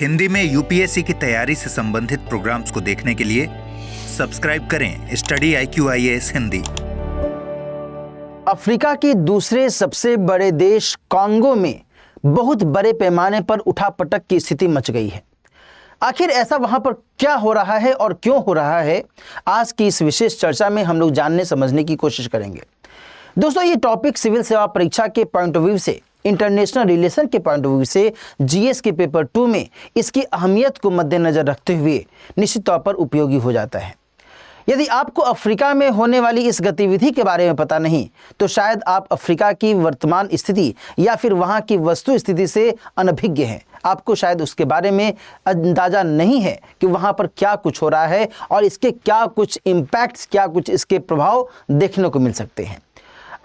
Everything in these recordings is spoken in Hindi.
हिंदी में यूपीएससी की तैयारी से संबंधित प्रोग्राम्स को देखने के लिए सब्सक्राइब करें स्टडी IQIAS हिंदी। अफ्रीका के दूसरे सबसे बड़े देश कांगो में बहुत बड़े पैमाने पर उठापटक की स्थिति मच गई है। आखिर ऐसा वहां पर क्या हो रहा है और क्यों हो रहा है, आज की इस विशेष चर्चा में हम लोग जानने समझने की कोशिश करेंगे। दोस्तों, ये टॉपिक सिविल सेवा परीक्षा के पॉइंट ऑफ व्यू से, इंटरनेशनल रिलेशन के पॉइंट ऑफ व्यू से, जीएस के पेपर 2 में इसकी अहमियत को मद्देनजर रखते हुए निश्चित तौर पर उपयोगी हो जाता है। यदि आपको अफ्रीका में होने वाली इस गतिविधि के बारे में पता नहीं, तो शायद आप अफ्रीका की वर्तमान स्थिति या फिर वहां की वस्तु स्थिति से अनभिज्ञ हैं। आपको शायद उसके बारे में अंदाजा नहीं है कि वहां पर क्या कुछ हो रहा है और इसके क्या कुछ इम्पैक्ट्स, क्या कुछ इसके प्रभाव देखने को मिल सकते हैं।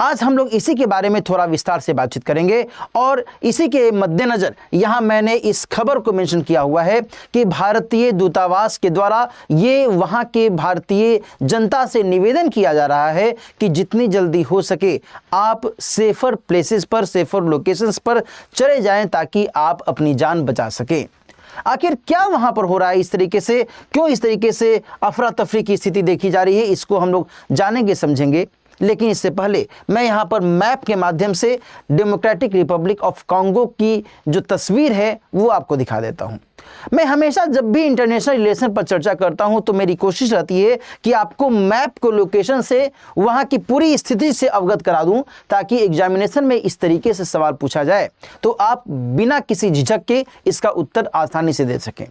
आज हम लोग इसी के बारे में थोड़ा विस्तार से बातचीत करेंगे और इसी के मद्देनजर यहाँ मैंने इस खबर को मेंशन किया हुआ है कि भारतीय दूतावास के द्वारा ये वहाँ के भारतीय जनता से निवेदन किया जा रहा है कि जितनी जल्दी हो सके आप सेफर प्लेसेस पर, सेफर लोकेशंस पर चले जाएं ताकि आप अपनी जान बचा सकें। आखिर क्या वहां पर हो रहा है इस तरीके से, क्यों इस तरीके से अफरा तफरी की स्थिति देखी जा रही है, इसको हम लोग जानेंगे समझेंगे। लेकिन इससे पहले मैं यहाँ पर मैप के माध्यम से डेमोक्रेटिक रिपब्लिक ऑफ कांगो की जो तस्वीर है वो आपको दिखा देता हूँ। मैं हमेशा जब भी इंटरनेशनल रिलेशन पर चर्चा करता हूँ तो मेरी कोशिश रहती है कि आपको मैप को लोकेशन से वहाँ की पूरी स्थिति से अवगत करा दूँ, ताकि एग्जामिनेशन में इस तरीके से सवाल पूछा जाए तो आप बिना किसी झिझक के इसका उत्तर आसानी से दे सकें।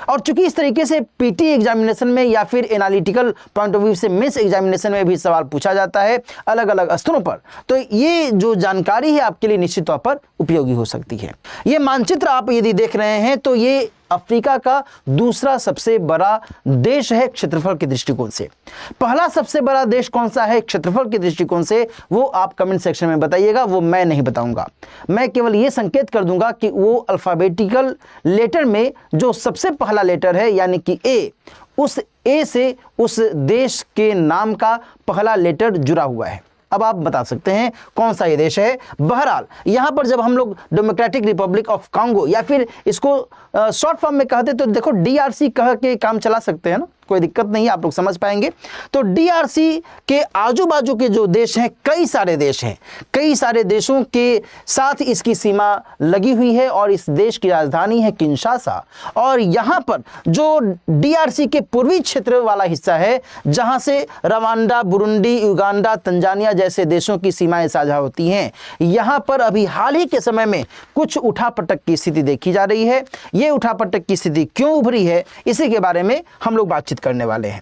और चूंकि इस तरीके से पीटी एग्जामिनेशन में या फिर एनालिटिकल पॉइंट ऑफ व्यू से मिस एग्जामिनेशन में भी सवाल पूछा जाता है अलग अलग स्तरों पर, तो ये जो जानकारी है आपके लिए निश्चित तौर पर उपयोगी हो सकती है। ये मानचित्र आप यदि देख रहे हैं तो ये अफ्रीका का दूसरा सबसे बड़ा देश है क्षेत्रफल के दृष्टिकोण से। पहला सबसे बड़ा देश कौन सा है क्षेत्रफल के दृष्टिकोण से, वो आप कमेंट सेक्शन में बताइएगा, वो मैं नहीं बताऊंगा। मैं केवल ये संकेत कर दूंगा कि वो अल्फाबेटिकल लेटर में जो सबसे पहला लेटर है यानी कि ए, उस ए से उस देश के नाम का पहला लेटर जुड़ा हुआ है। अब आप बता सकते हैं कौन सा ये देश है। बहरहाल यहाँ पर जब हम लोग डेमोक्रेटिक रिपब्लिक ऑफ कांगो या फिर इसको शॉर्ट फॉर्म में कहते तो देखो DRC कह के काम चला सकते हैं ना, कोई दिक्कत नहीं है, आप लोग समझ पाएंगे। तो DRC के आजू बाजू के जो देश हैं, कई सारे देश हैं, कई सारे देशों के साथ इसकी सीमा लगी हुई है और इस देश की राजधानी है किंशासा। और यहाँ पर जो DRC के पूर्वी क्षेत्र वाला हिस्सा है, जहाँ से रवांडा, बुरुंडी, युगांडा, तंजानिया जैसे देशों की सीमाएं साझा होती हैं, यहाँ पर अभी हाल ही के समय में कुछ उठापटक की स्थिति देखी जा रही है। ये उठापटक की स्थिति क्यों उभरी है, इसी के बारे में हम लोग बातचीत करने वाले हैं।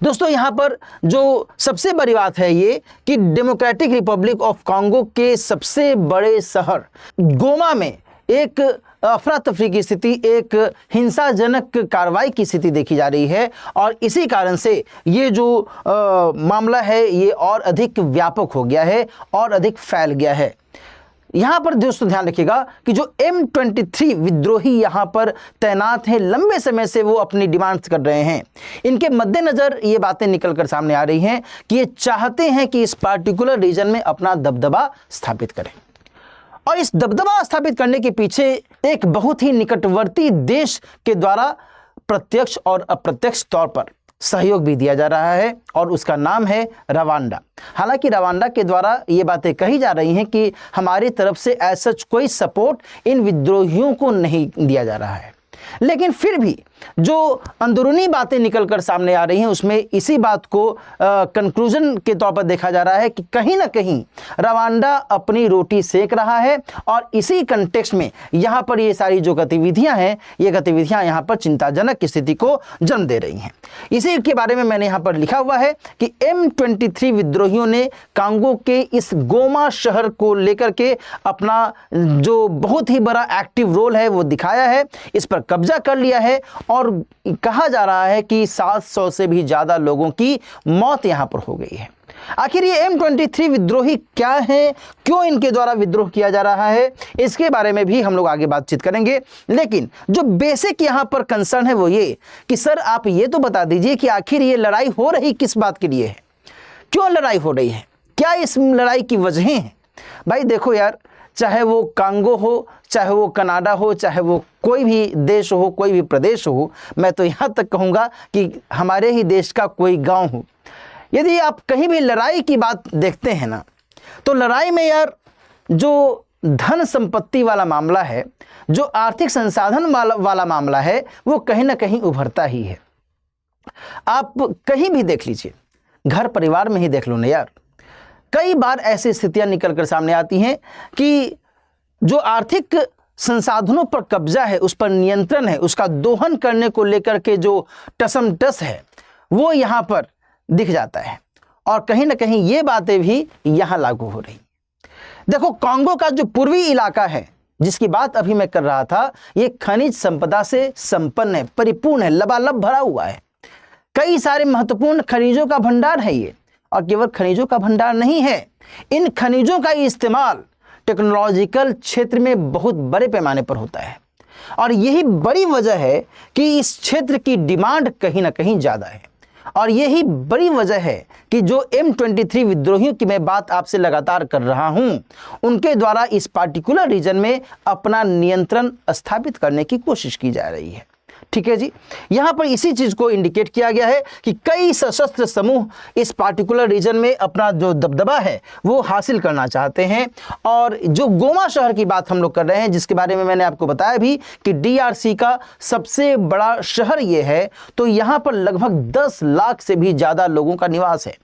दोस्तों, यहाँ पर जो सबसे बड़ी बात है ये कि डेमोक्रेटिक रिपब्लिक ऑफ कांगो के सबसे बड़े शहर गोमा में एक अफरा तफरी की स्थिति, एक हिंसाजनक कार्रवाई की स्थिति देखी जा रही है और इसी कारण से ये जो मामला है ये और अधिक व्यापक हो गया है और अधिक फैल गया है। यहाँ पर दोस्तों ध्यान रखिएगा कि जो M23 विद्रोही यहाँ पर तैनात हैं, लंबे समय से वो अपनी डिमांड्स कर रहे हैं। इनके मद्देनज़र ये बातें निकल कर सामने आ रही हैं कि ये चाहते हैं कि इस पार्टिकुलर रीजन में अपना दबदबा स्थापित करें। और इस दबदबा स्थापित करने के पीछे एक बहुत ही निकटवर्ती देश के द्वारा प्रत्यक्ष और अप्रत्यक्ष तौर पर सहयोग भी दिया जा रहा है और उसका नाम है रवांडा। हालांकि रवांडा के द्वारा ये बातें कही जा रही हैं कि हमारी तरफ से ऐसा कोई सपोर्ट इन विद्रोहियों को नहीं दिया जा रहा है, लेकिन फिर भी जो अंदरूनी बातें निकलकर सामने आ रही हैं उसमें इसी बात को कंक्लूजन के तौर पर देखा जा रहा है कि कहीं ना कहीं रवांडा अपनी रोटी सेक रहा है और इसी कंटेक्स्ट में यहाँ पर ये सारी जो गतिविधियाँ हैं, ये गतिविधियाँ यहाँ पर चिंताजनक स्थिति को जन्म दे रही हैं। इसी के बारे में मैंने यहाँ पर लिखा हुआ है कि M23 विद्रोहियों ने कांगो के इस गोमा शहर को लेकर के अपना जो बहुत ही बड़ा एक्टिव रोल है वो दिखाया है, इस पर कब्जा कर लिया है और कहा जा रहा है कि 700 से भी ज़्यादा लोगों की मौत यहाँ पर हो गई है। आखिर ये M23 विद्रोही क्या हैं, क्यों इनके द्वारा विद्रोह किया जा रहा है, इसके बारे में भी हम लोग आगे बातचीत करेंगे। लेकिन जो बेसिक यहाँ पर कंसर्न है वो ये कि सर आप ये तो बता दीजिए कि आखिर ये लड़ाई हो रही किस बात के लिए है, क्यों लड़ाई हो रही है, क्या इस लड़ाई की वजहें हैं। भाई देखो यार, चाहे वो कांगो हो, चाहे वो कनाडा हो, चाहे वो कोई भी देश हो, कोई भी प्रदेश हो, मैं तो यहाँ तक कहूँगा कि हमारे ही देश का कोई गांव हो। यदि आप कहीं भी लड़ाई की बात देखते हैं ना, तो लड़ाई में यार जो धन संपत्ति वाला मामला है, जो आर्थिक संसाधन वाला मामला है, वो कहीं ना कहीं उभरता ही है। आप कहीं भी देख लीजिए, घर परिवार में ही देख लो ना यार, कई बार ऐसी स्थितियां निकल कर सामने आती हैं कि जो आर्थिक संसाधनों पर कब्जा है, उस पर नियंत्रण है, उसका दोहन करने को लेकर के जो टसमटस है वो यहाँ पर दिख जाता है। और कहीं ना कहीं ये बातें भी यहाँ लागू हो रही। देखो, कांगो का जो पूर्वी इलाका है जिसकी बात अभी मैं कर रहा था, ये खनिज संपदा से संपन्न है, परिपूर्ण है, लबालब भरा हुआ है। कई सारे महत्वपूर्ण खनिजों का भंडार है ये। और केवल खनिजों का भंडार नहीं है, इन खनिजों का इस्तेमाल टेक्नोलॉजिकल क्षेत्र में बहुत बड़े पैमाने पर होता है। और यही बड़ी वजह है कि इस क्षेत्र की डिमांड कहीं ना कहीं ज़्यादा है। और यही बड़ी वजह है कि जो M23 विद्रोहियों की मैं बात आपसे लगातार कर रहा हूं, उनके द्वारा इस पार्टिकुलर रीजन में अपना नियंत्रण स्थापित करने की कोशिश की जा रही है। ठीक है जी, यहाँ पर इसी चीज को इंडिकेट किया गया है कि कई सशस्त्र समूह इस पार्टिकुलर रीजन में अपना जो दबदबा है वो हासिल करना चाहते हैं। और जो गोमा शहर की बात हम लोग कर रहे हैं, जिसके बारे में मैंने आपको बताया भी कि DRC का सबसे बड़ा शहर ये है, तो यहाँ पर लगभग 10 लाख से भी ज़्यादा लोगों का निवास है।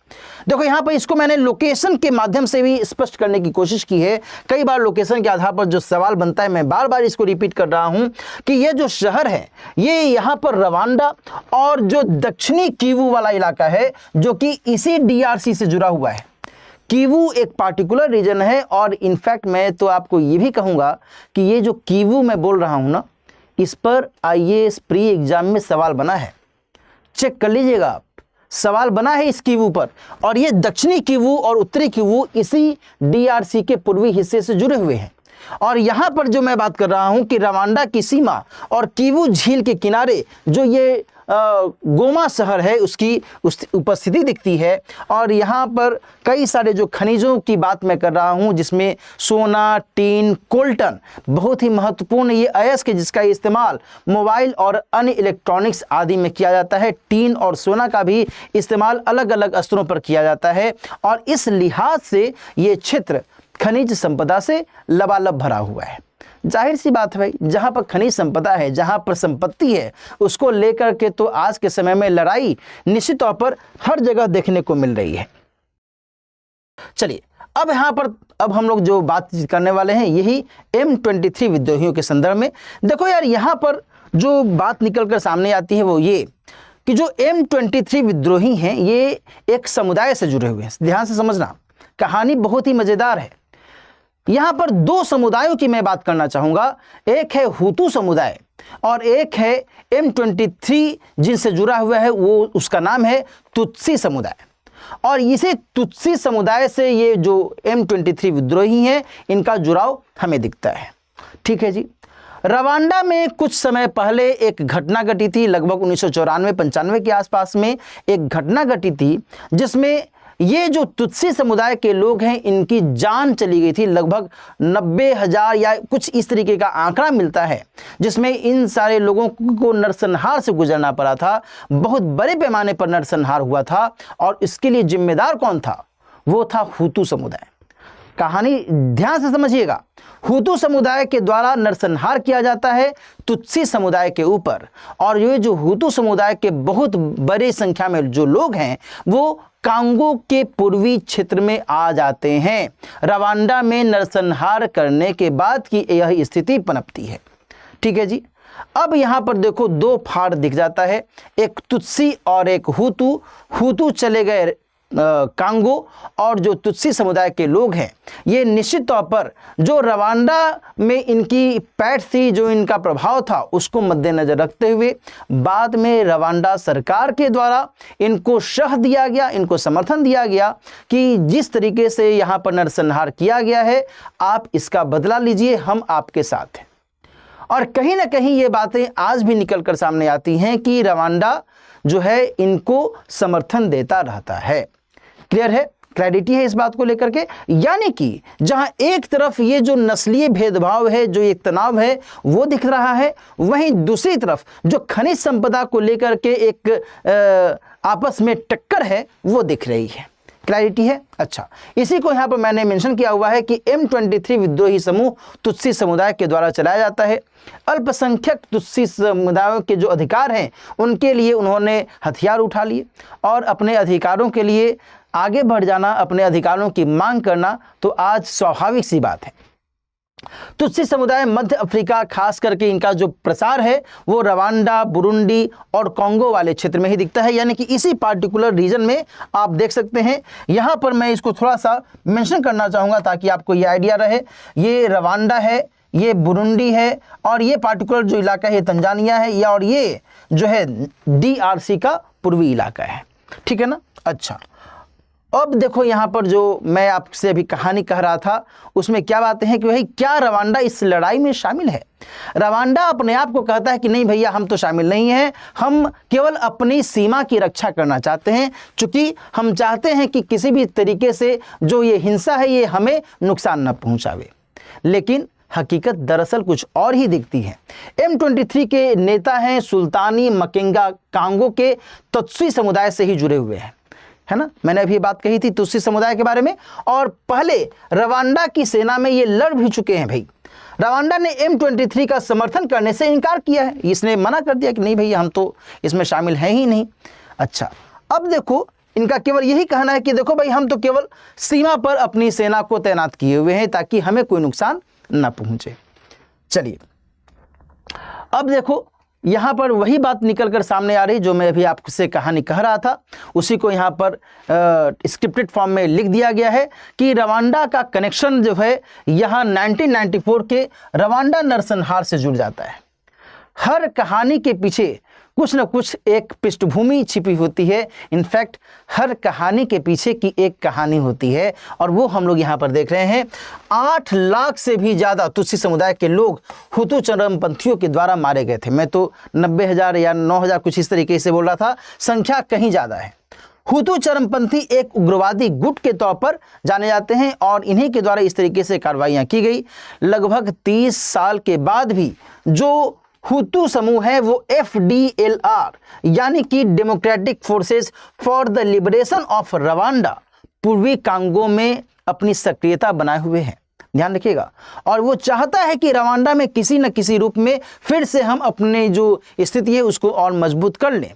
देखो, यहाँ पर इसको मैंने लोकेशन के माध्यम से भी स्पष्ट करने की कोशिश की है। कई बार लोकेशन के आधार पर जो सवाल बनता है, मैं बार बार इसको रिपीट कर रहा हूँ कि ये जो शहर है, ये यहाँ पर रवांडा और जो दक्षिणी कीवू वाला इलाका है, जो कि इसी DRC से जुड़ा हुआ है। कीवू एक पार्टिकुलर रीजन है। और इनफैक्ट मैं तो आपको ये भी कहूँगा कि ये जो कीवू मैं बोल रहा हूँ ना, इस पर IAS प्री एग्जाम में सवाल बना है, चेक कर लीजिएगा आप, सवाल बना है इस कीवू पर। और ये दक्षिणी कीवू और उत्तरी कीवू इसी DRC के पूर्वी हिस्से से जुड़े हुए हैं। और यहाँ पर जो मैं बात कर रहा हूँ कि रवांडा की सीमा और कीवू झील के किनारे जो ये गोमा शहर है, उसकी उपस्थिति दिखती है। और यहाँ पर कई सारे जो खनिजों की बात मैं कर रहा हूँ, जिसमें सोना, टीन, कोल्टन बहुत ही महत्वपूर्ण ये अयस्क है, जिसका इस्तेमाल मोबाइल और अन्य इलेक्ट्रॉनिक्स आदि में किया जाता है। टीन और सोना का भी इस्तेमाल अलग अलग स्तरों पर किया जाता है। और इस लिहाज से ये क्षेत्र खनिज संपदा से लबालब भरा हुआ है। जाहिर सी बात है भाई, जहाँ पर खनिज संपदा है, जहाँ पर संपत्ति है, उसको लेकर के तो आज के समय में लड़ाई निश्चित तौर पर हर जगह देखने को मिल रही है। चलिए, अब यहाँ पर हम लोग जो बात करने वाले हैं, यही M23 विद्रोहियों के संदर्भ में। देखो यार, यहाँ पर जो बात निकल कर सामने आती है वो ये कि जो M23 विद्रोही हैं, ये एक समुदाय से जुड़े हुए हैं। ध्यान से समझना, कहानी बहुत ही मजेदार है। यहाँ पर दो समुदायों की मैं बात करना चाहूँगा। एक है हुतू समुदाय और एक है M23 जिनसे जुड़ा हुआ है, वो उसका नाम है तुत्सी समुदाय। और इसे तुत्सी समुदाय से ये जो M23 विद्रोही हैं, इनका जुड़ाव हमें दिखता है। ठीक है जी। रवांडा में कुछ समय पहले एक घटना घटी थी, लगभग 1994-95 के आसपास में एक घटना घटी थी, जिसमें ये जो तुत्सी समुदाय के लोग हैं, इनकी जान चली गई थी। लगभग 90,000 या कुछ इस तरीके का आंकड़ा मिलता है, जिसमें इन सारे लोगों को नरसंहार से गुजरना पड़ा था। बहुत बड़े पैमाने पर नरसंहार हुआ था। और इसके लिए जिम्मेदार कौन था? वो था हुतू समुदाय। कहानी ध्यान से समझिएगा। हुतू समुदाय के द्वारा नरसंहार किया जाता है तुत्सी समुदाय के ऊपर। और ये जो हुतू समुदाय के बहुत बड़ी संख्या में जो लोग हैं, वो कांगो के पूर्वी क्षेत्र में आ जाते हैं। रवांडा में नरसंहार करने के बाद की यह स्थिति पनपती है। ठीक है जी। अब यहाँ पर देखो, दो फाड़ दिख जाता है, एक तुत्सी और एक हुतू। हुतू चले गए कांगो, और जो तुत्सी समुदाय के लोग हैं, ये निश्चित तौर पर जो रवांडा में इनकी पैठ थी, जो इनका प्रभाव था, उसको मद्देनजर रखते हुए बाद में रवांडा सरकार के द्वारा इनको शह दिया गया, इनको समर्थन दिया गया कि जिस तरीके से यहाँ पर नरसंहार किया गया है, आप इसका बदला लीजिए, हम आपके साथ हैं। और कहीं ना कहीं ये बातें आज भी निकल कर सामने आती हैं कि रवांडा जो है इनको समर्थन देता रहता है। क्लियर है? क्लैरिटी है इस बात को लेकर के। यानी कि जहां एक तरफ ये जो नस्लीय भेदभाव है, जो एक तनाव है वो दिख रहा है, वहीं दूसरी तरफ जो खनिज संपदा को लेकर के एक आपस में टक्कर है वो दिख रही है। क्लैरिटी है। अच्छा, इसी को यहाँ पर मैंने मेंशन किया हुआ है कि M23 विद्रोही समूह तुत्सी समुदाय के द्वारा चलाया जाता है। अल्पसंख्यक तुत्सी समुदायों के जो अधिकार हैं उनके लिए उन्होंने हथियार उठा लिए और अपने अधिकारों के लिए आगे बढ़ जाना, अपने अधिकारों की मांग करना तो आज स्वाभाविक सी बात है। तुत्सी समुदाय मध्य अफ्रीका, खास करके इनका जो प्रसार है वो रवांडा, बुरुंडी और कॉन्गो वाले क्षेत्र में ही दिखता है। यानी कि इसी पार्टिकुलर रीजन में आप देख सकते हैं। यहाँ पर मैं इसको थोड़ा सा मेंशन करना चाहूँगा ताकि आपको ये आइडिया रहे। ये रवांडा है, ये बुरुंडी है और ये पार्टिकुलर जो इलाका है तंजानिया है, या और ये जो है DRC का पूर्वी इलाका है। ठीक है ना। अच्छा, अब देखो यहाँ पर जो मैं आपसे अभी कहानी कह रहा था उसमें क्या बातें हैं कि भाई क्या रवांडा इस लड़ाई में शामिल है। रवांडा अपने आप को कहता है कि नहीं भैया, हम तो शामिल नहीं हैं, हम केवल अपनी सीमा की रक्षा करना चाहते हैं, चूंकि हम चाहते हैं कि किसी भी तरीके से जो ये हिंसा है ये हमें नुकसान न पहुंचावे। लेकिन हकीकत दरअसल कुछ और ही दिखती है। M23 के नेता हैं सुल्तानी मकेंगा कांगो के तुत्सी समुदाय से ही जुड़े हुए हैं, है ना। मैंने अभी बात कही थी तुत्सी समुदाय के बारे में, और पहले रवांडा की सेना में ये लड़ भी चुके हैं भाई। रवांडा ने M23 का समर्थन करने से इनकार किया है, इसने मना कर दिया कि नहीं भैया, हम तो इसमें शामिल हैं ही नहीं। अच्छा, अब देखो इनका केवल यही कहना है कि देखो भाई, हम तो केवल सीमा पर अपनी सेना को तैनात किए हुए हैं ताकि हमें कोई नुकसान ना पहुंचे। चलिए, अब देखो यहाँ पर वही बात निकल कर सामने आ रही जो मैं अभी आपसे कहानी कह रहा था, उसी को यहाँ पर स्क्रिप्टेड फॉर्म में लिख दिया गया है कि रवांडा का कनेक्शन जो है यहाँ 1994 के रवांडा नरसंहार से जुड़ जाता है। हर कहानी के पीछे कुछ न कुछ एक पृष्ठभूमि छिपी होती है। इनफैक्ट हर कहानी के पीछे की एक कहानी होती है, और वो हम लोग यहाँ पर देख रहे हैं। 8 लाख से भी ज़्यादा तुत्सी समुदाय के लोग हुतू चरमपंथियों के द्वारा मारे गए थे। मैं तो 90,000 या 9,000 कुछ इस तरीके से बोल रहा था, संख्या कहीं ज़्यादा है। हुतू चरमपंथी एक उग्रवादी गुट के तौर पर जाने जाते हैं और इन्हीं के द्वारा इस तरीके से कार्रवाइयाँ की गई। लगभग 30 साल के बाद भी जो हुतू समूह है वो FDLR यानी कि democratic forces for the liberation of Rwanda पूर्वी कांगो में अपनी सक्रियता बनाए हुए हैं। ध्यान रखिएगा। और वो चाहता है कि रवांडा में किसी न किसी रूप में फिर से हम अपने जो स्थिति है उसको और मजबूत कर लें।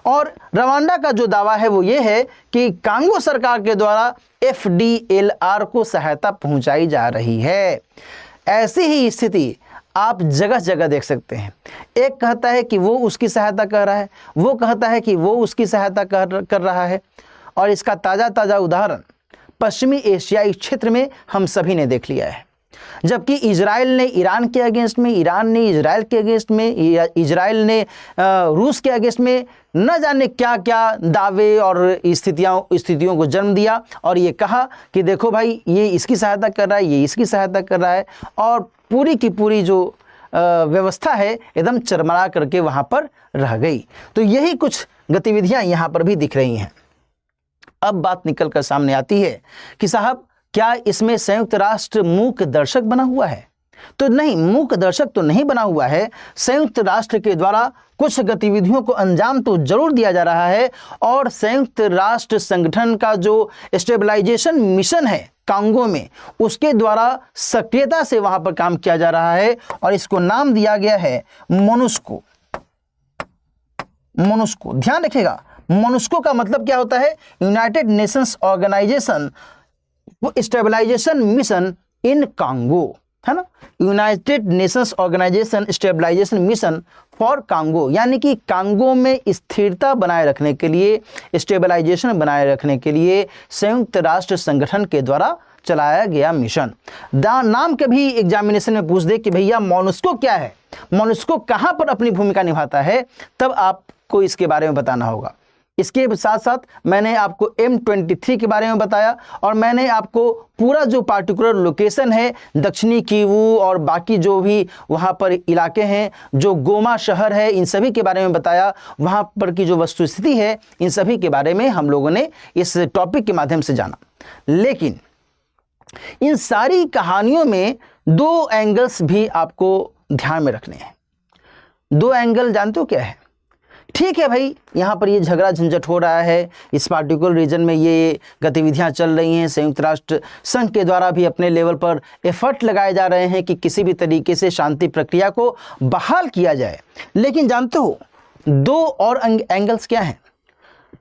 और रवांडा का जो दावा है वो ये है कि कांगो सरकार के द्वारा FDLR को सहायता पहुंचाई जा रही है। ऐसी ही स्थिति आप जगह जगह देख सकते हैं। एक कहता है कि वो उसकी सहायता कर रहा है, वो कहता है कि वो उसकी सहायता कर रहा है। और इसका ताज़ा ताज़ा उदाहरण पश्चिमी एशियाई क्षेत्र में हम सभी ने देख लिया है। जबकि इजराइल ने ईरान के अगेंस्ट में, ईरान ने इजराइल के अगेंस्ट में, इजराइल ने रूस के अगेंस्ट में न जाने क्या क्या दावे और स्थितियों को जन्म दिया, और ये कहा कि देखो भाई, ये इसकी सहायता कर रहा है, ये इसकी सहायता कर रहा है, और पूरी की पूरी जो व्यवस्था है एकदम चरमरा करके वहाँ पर रह गई। तो यही कुछ गतिविधियाँ यहाँ पर भी दिख रही हैं। अब बात निकल कर सामने आती है कि साहब, क्या इसमें संयुक्त राष्ट्र मूक दर्शक बना हुआ है? तो नहीं, मूक दर्शक तो नहीं बना हुआ है। संयुक्त राष्ट्र के द्वारा कुछ गतिविधियों को अंजाम तो जरूर दिया जा रहा है, और संयुक्त राष्ट्र संगठन का जो स्टेबलाइजेशन मिशन है कांगो में, उसके द्वारा सक्रियता से वहां पर काम किया जा रहा है, और इसको नाम दिया गया है मोनुस्को। मोनुस्को, ध्यान रखिएगा, मोनुस्को का मतलब क्या होता है? United Nations organization stabilization mission in Congo, है ना। United Nations organization stabilization mission for Congo, यानी कि कांगो में स्थिरता बनाए रखने के लिए, स्टेबलाइजेशन बनाए रखने के लिए संयुक्त राष्ट्र संगठन के द्वारा चलाया गया मिशन। नाम कभी एग्जामिनेशन में पूछ दे कि भैया मोनुस्को क्या है, मोनुस्को कहाँ पर अपनी भूमिका निभाता है, तब आपको इसके बारे में बताना होगा। इसके साथ साथ मैंने आपको M23 के बारे में बताया और मैंने आपको पूरा जो पार्टिकुलर लोकेशन है दक्षिणी कीवू और बाकी जो भी वहाँ पर इलाके हैं, जो गोमा शहर है, इन सभी के बारे में बताया। वहाँ पर की जो वस्तुस्थिति है, इन सभी के बारे में हम लोगों ने इस टॉपिक के माध्यम से जाना। लेकिन इन सारी कहानियों में दो एंगल्स भी आपको ध्यान में रखने हैं। दो एंगल जानते हो क्या है? ठीक है भाई, यहाँ पर ये झगड़ा झंझट हो रहा है, इस पार्टिकुलर रीजन में ये गतिविधियाँ चल रही हैं, संयुक्त राष्ट्र संघ के द्वारा भी अपने लेवल पर एफर्ट लगाए जा रहे हैं कि किसी भी तरीके से शांति प्रक्रिया को बहाल किया जाए। लेकिन जानते हो दो और एंगल्स क्या हैं?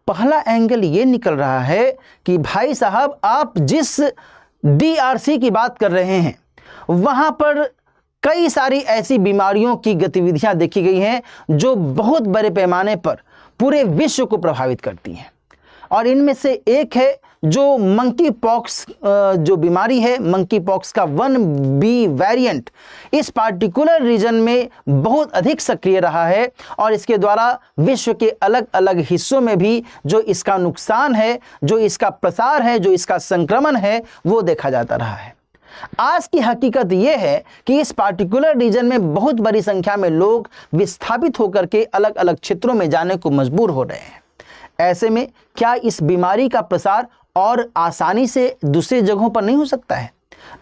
पहला एंगल ये निकल रहा है कि भाई साहब, आप जिस DRC की बात कर रहे हैं वहाँ पर कई सारी ऐसी बीमारियों की गतिविधियां देखी गई हैं जो बहुत बड़े पैमाने पर पूरे विश्व को प्रभावित करती हैं। और इनमें से एक है जो मंकी पॉक्स जो बीमारी है, मंकी पॉक्स का 1B वेरिएंट इस पार्टिकुलर रीजन में बहुत अधिक सक्रिय रहा है और इसके द्वारा विश्व के अलग अलग हिस्सों में भी जो इसका नुकसान है, जो इसका प्रसार है, जो इसका संक्रमण है, वो देखा जाता रहा है। आज की हकीकत यह है कि इस पार्टिकुलर रीजन में बहुत बड़ी संख्या में लोग विस्थापित होकर के अलग अलग क्षेत्रों में जाने को मजबूर हो रहे हैं। ऐसे में क्या इस बीमारी का प्रसार और आसानी से दूसरी जगहों पर नहीं हो सकता है?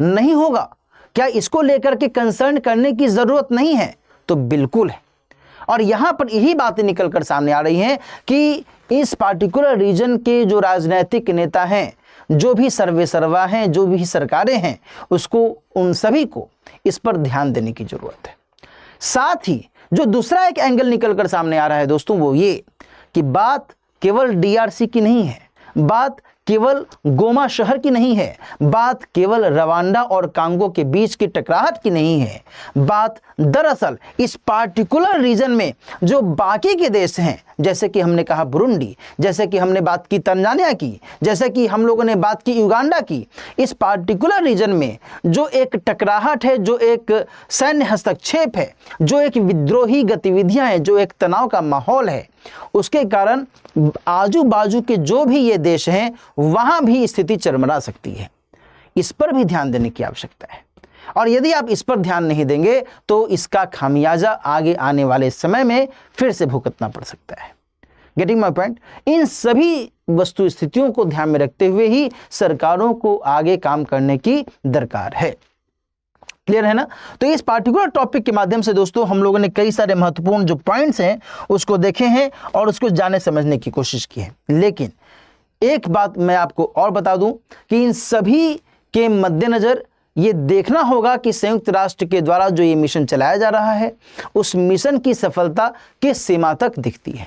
नहीं होगा। क्या इसको लेकर के कंसर्न करने की जरूरत नहीं है? तो बिल्कुल है। और यहां पर यही बातें निकलकर सामने आ रही हैं कि इस पार्टिकुलर रीजन के जो राजनीतिक नेता हैं, जो भी सर्वेसर्वा हैं, जो भी सरकारें हैं, उसको उन सभी को इस पर ध्यान देने की जरूरत है। साथ ही जो दूसरा एक एंगल निकलकर सामने आ रहा है दोस्तों, वो ये कि बात केवल DRC की नहीं है, बात केवल गोमा शहर की नहीं है, बात केवल रवांडा और कांगो के बीच की टकराहट की नहीं है। बात दरअसल इस पार्टिकुलर रीजन में जो बाकी के देश हैं, जैसे कि हमने कहा बुरुंडी, जैसे कि हमने बात की तंजानिया की, जैसे कि हम लोगों ने बात की युगांडा की, इस पार्टिकुलर रीजन में जो एक टकराहट है, जो एक सैन्य हस्तक्षेप है, जो एक विद्रोही गतिविधियां हैं, जो एक तनाव का माहौल है, उसके कारण आजू बाजू के जो भी ये देश हैं वहां भी स्थिति चरमरा सकती है। इस पर भी ध्यान देने की आवश्यकता है और यदि आप इस पर ध्यान नहीं देंगे तो इसका खामियाजा आगे आने वाले समय में फिर से भुगतना पड़ सकता है। Getting my point? इन सभी वस्तु स्थितियों को ध्यान में रखते हुए ही सरकारों को आगे काम करने की दरकार है। क्लियर है ना? तो इस पार्टिकुलर टॉपिक के माध्यम से दोस्तों हम लोगों ने कई सारे महत्वपूर्ण जो पॉइंट्स हैं उसको देखे हैं और उसको जाने समझने की कोशिश की है। लेकिन एक बात मैं आपको और बता दूं कि इन सभी के मद्देनजर ये देखना होगा कि संयुक्त राष्ट्र के द्वारा जो ये मिशन चलाया जा रहा है उस मिशन की सफलता किस सीमा तक दिखती है।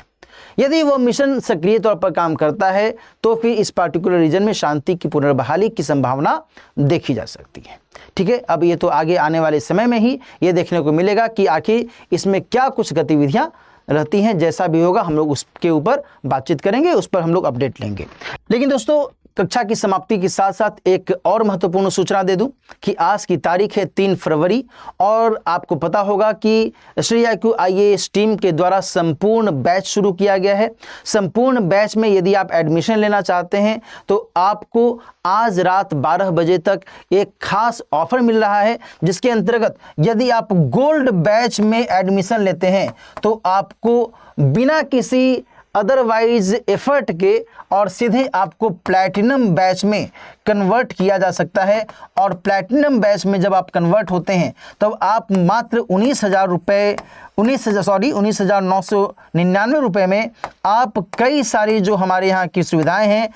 यदि वो मिशन सक्रिय तौर पर काम करता है तो फिर इस पार्टिकुलर रीजन में शांति की पुनर्बहाली की संभावना देखी जा सकती है। ठीक है, अब ये तो आगे आने वाले समय में ही ये देखने को मिलेगा कि आखिर इसमें क्या कुछ गतिविधियां रहती हैं। जैसा भी होगा हम लोग उसके ऊपर बातचीत करेंगे, उस पर हम लोग अपडेट लेंगे। लेकिन दोस्तों कक्षा की समाप्ति के साथ साथ एक और महत्वपूर्ण सूचना दे दूं कि आज की तारीख है 3 फरवरी और आपको पता होगा कि श्री IQ IAS टीम के द्वारा संपूर्ण बैच शुरू किया गया है। संपूर्ण बैच में यदि आप एडमिशन लेना चाहते हैं तो आपको आज रात 12 बजे तक एक खास ऑफर मिल रहा है, जिसके अंतर्गत यदि आप गोल्ड बैच में एडमिशन लेते हैं तो आपको बिना किसी अदरवाइज एफर्ट के और सीधे आपको प्लैटिनम बैच में कन्वर्ट किया जा सकता है। और प्लैटिनम बैच में जब आप कन्वर्ट होते हैं तब आप मात्र 19,999 रुपये में आप कई सारी जो हमारे यहाँ की सुविधाएं हैं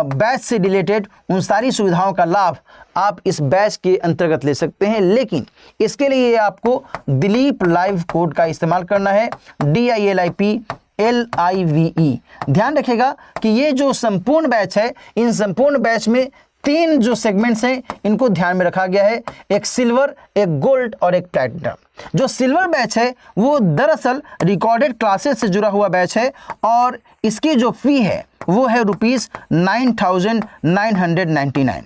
बैच से रिलेटेड, उन सारी सुविधाओं का लाभ आप इस बैच के अंतर्गत ले सकते हैं। लेकिन इसके लिए आपको दिलीप लाइव कोड का इस्तेमाल करना है, DILIPLIVE। ध्यान रखिएगा कि ये जो संपूर्ण बैच है, इन संपूर्ण बैच में 3 जो सेगमेंट्स हैं इनको ध्यान में रखा गया है, एक सिल्वर, एक गोल्ड और एक प्लैटिनम। जो सिल्वर बैच है वो दरअसल रिकॉर्डेड क्लासेस से जुड़ा हुआ बैच है और इसकी जो फी है वो है ₹9,999।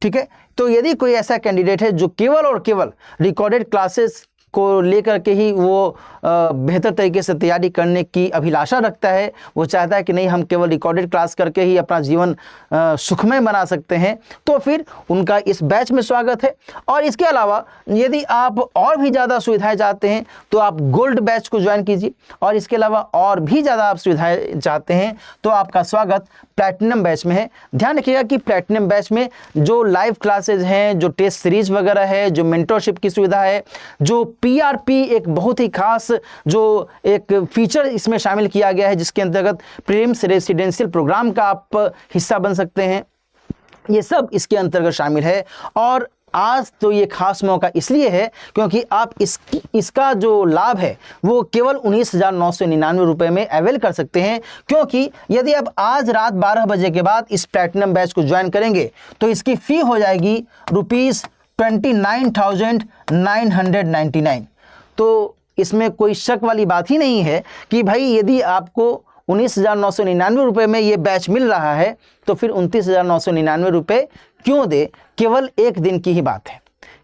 ठीक है, तो यदि कोई ऐसा कैंडिडेट है जो केवल और केवल रिकॉर्डेड क्लासेस को लेकर के ही वो बेहतर तरीके से तैयारी करने की अभिलाषा रखता है, वो चाहता है कि नहीं हम केवल रिकॉर्डेड क्लास करके ही अपना जीवन सुखमय बना सकते हैं, तो फिर उनका इस बैच में स्वागत है। और इसके अलावा यदि आप और भी ज़्यादा सुविधाएं चाहते हैं तो आप गोल्ड बैच को ज्वाइन कीजिए, और इसके अलावा और भी ज़्यादा आप सुविधाएं चाहते हैं तो आपका स्वागत प्लैटिनम बैच में है। ध्यान रखिएगा कि प्लैटिनम बैच में जो लाइव क्लासेज हैं, जो टेस्ट सीरीज वगैरह है, जो मेंटरशिप की सुविधा है, जो पीआरपी एक बहुत ही खास जो एक फीचर इसमें शामिल किया गया है जिसके अंतर्गत प्रीलिम्स रेसिडेंशियल प्रोग्राम का आप हिस्सा बन सकते हैं, ये सब इसके अंतर्गत शामिल है। और आज तो ये खास मौका इसलिए है क्योंकि आप इसका जो लाभ है वो केवल 19,999 रुपये में अवेल कर सकते हैं, क्योंकि यदि आप आज रात 12 बजे के बाद इस प्लैटिनम बैच को ज्वाइन करेंगे तो इसकी फ़ी हो जाएगी ₹29,999। तो इसमें कोई शक वाली बात ही नहीं है कि भाई यदि आपको 19,999 रुपये में ये बैच मिल रहा है तो फिर 29,999 रुपये क्यों दे, केवल एक दिन की ही बात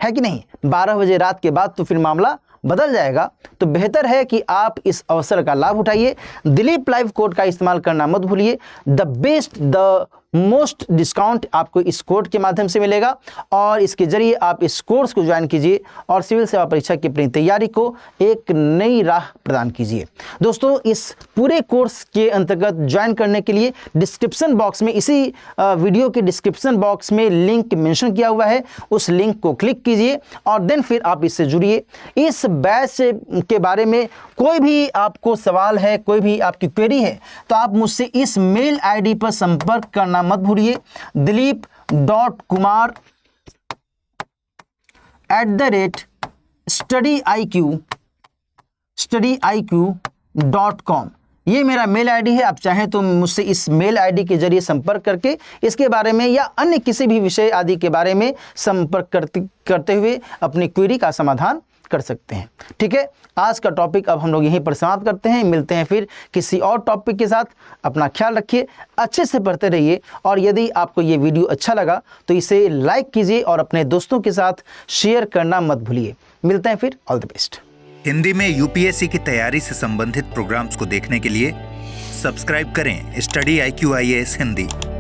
है कि नहीं। 12 बजे रात के बाद तो फिर मामला बदल जाएगा, तो बेहतर है कि आप इस अवसर का लाभ उठाइए। दिलीप लाइव कोड का इस्तेमाल करना मत भूलिए। The best the most discount आपको इस कोड के माध्यम से मिलेगा, और इसके जरिए आप इस कोर्स को ज्वाइन कीजिए और सिविल सेवा परीक्षा की अपनी तैयारी को एक नई राह प्रदान कीजिए। दोस्तों, इस पूरे कोर्स के अंतर्गत ज्वाइन करने के लिए डिस्क्रिप्शन बॉक्स में, इसी वीडियो के डिस्क्रिप्शन बॉक्स में लिंक मेंशन किया हुआ है, उस लिंक को क्लिक कीजिए और देन फिर आप इससे जुड़िए। इस बैच के बारे में कोई भी आपको सवाल है, कोई भी आपकी क्वेरी है, तो आप मुझसे इस मेल आईडी पर संपर्क करना मत भूलिए, dilip.kumar@studiiq.com। ये मेरा मेल आईडी है। आप चाहें तो मुझसे इस मेल आईडी के जरिए संपर्क करके इसके बारे में या अन्य किसी भी विषय आदि के बारे में संपर्क करते हुए अपनी क्वेरी का समाधान कर सकते हैं। ठीक है, आज का टॉपिक अब हम लोग यहीं पर समाप्त करते हैं। मिलते हैं फिर किसी और टॉपिक के साथ। अपना ख्याल रखिए, अच्छे से पढ़ते रहिए, और यदि आपको ये वीडियो अच्छा लगा तो इसे लाइक कीजिए और अपने दोस्तों के साथ शेयर करना मत भूलिए। मिलते हैं फिर, ऑल द बेस्ट। हिंदी में यूपीएससी की तैयारी से संबंधित प्रोग्राम्स को देखने के लिए सब्सक्राइब करें स्टडी IQ IAS हिंदी।